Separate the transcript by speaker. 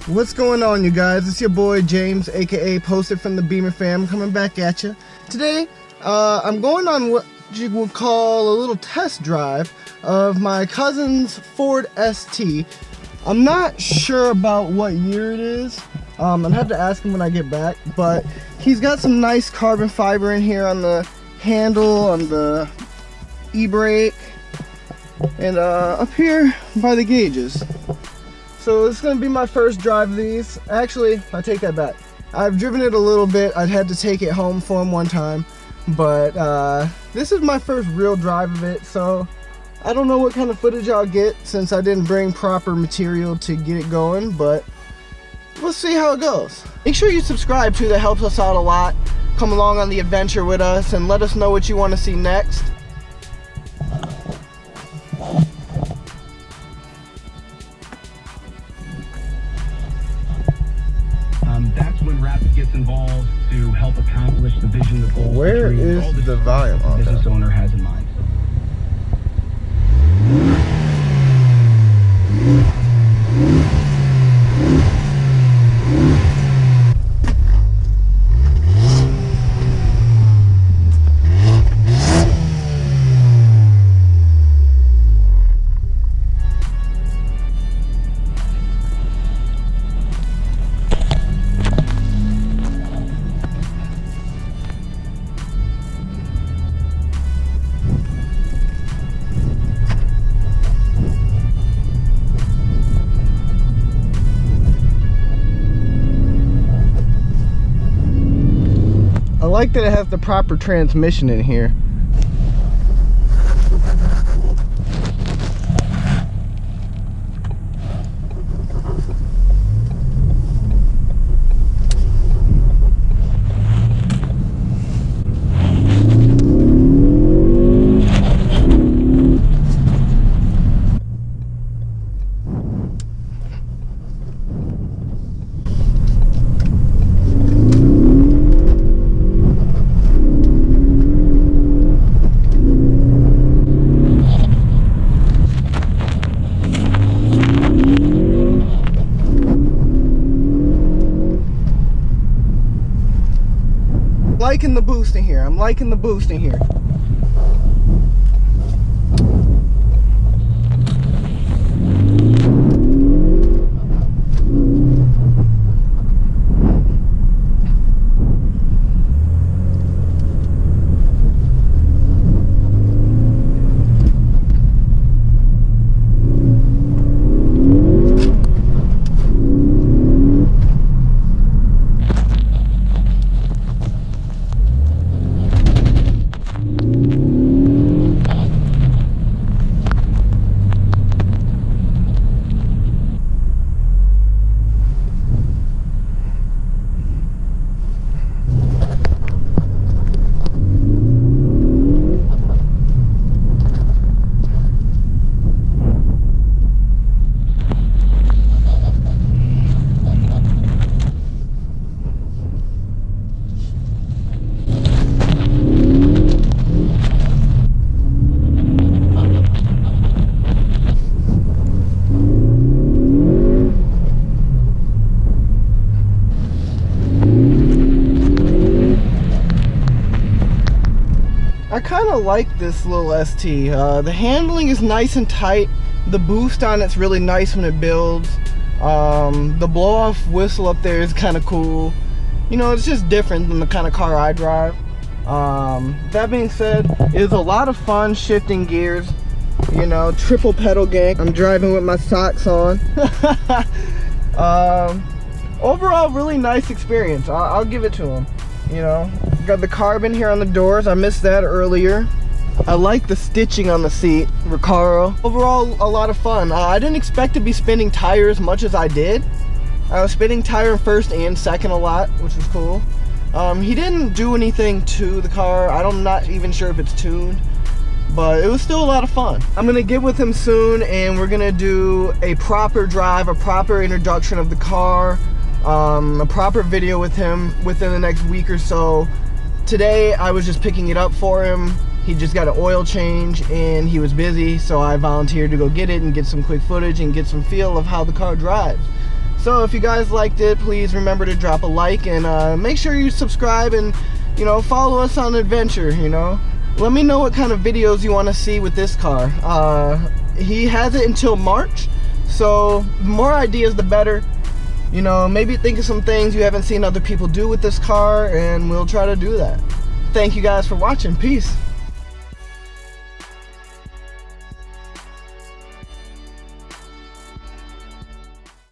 Speaker 1: What's going on, you guys? It's your boy James, aka Posted from the Beemer Fam, coming back at you. Today, I'm going on what you would call a little test drive of my cousin's Ford ST. I'm not sure about what year it is. I'd have to ask him when I get back, but he's got some nice carbon fiber in here on the handle, on the e-brake, and up here by the gauges. So this is going to be my first drive of these. Actually, I take that back. I've driven it a little bit. I'd had to take it home for him one time. But this is my first real drive of it. So I don't know what kind of footage I'll get since I didn't bring proper material to get it going. But we'll see how it goes. Make sure you subscribe too. That helps us out a lot. Come along on the adventure with us and let us know what you want to see next.
Speaker 2: That's when Rapid gets involved to help accomplish the vision, the goals.
Speaker 1: Where is the volume on
Speaker 2: business owner has in mind.
Speaker 1: I like that it has the proper transmission in here. Liking the boost in here. I'm liking the boost in here. I kind of like this little ST. The handling is nice and tight. The boost on it's really nice when it builds. The blow-off whistle up there is kind of cool. You know, it's just different than the kind of car I drive. That being said, it is a lot of fun shifting gears. You know, triple pedal gang. I'm driving with my socks on. Overall, really nice experience. I'll give it to him. You know, got the carbon here on the doors. I missed that earlier. I like the stitching on the seat, Recaro. Overall, a lot of fun. I didn't expect to be spinning tire as much as I did. I was spinning tire in first and second a lot, which was cool. He didn't do anything to the car. I'm not even sure if it's tuned, but it was still a lot of fun. I'm gonna get with him soon and we're gonna do a proper drive, a proper introduction of the car, a proper video with him within the next week or so. Today I was just picking it up for him. He just got an oil change and he was busy, so I volunteered to go get it and get some quick footage and get some feel of how the car drives. So if you guys liked it, please remember to drop a like, and make sure you subscribe, and you know, follow us on adventure. You know, let me know what kind of videos you want to see with this car. He has it until March, so the more ideas the better. You know, maybe think of some things you haven't seen other people do with this car, and we'll try to do that. Thank you guys for watching. Peace.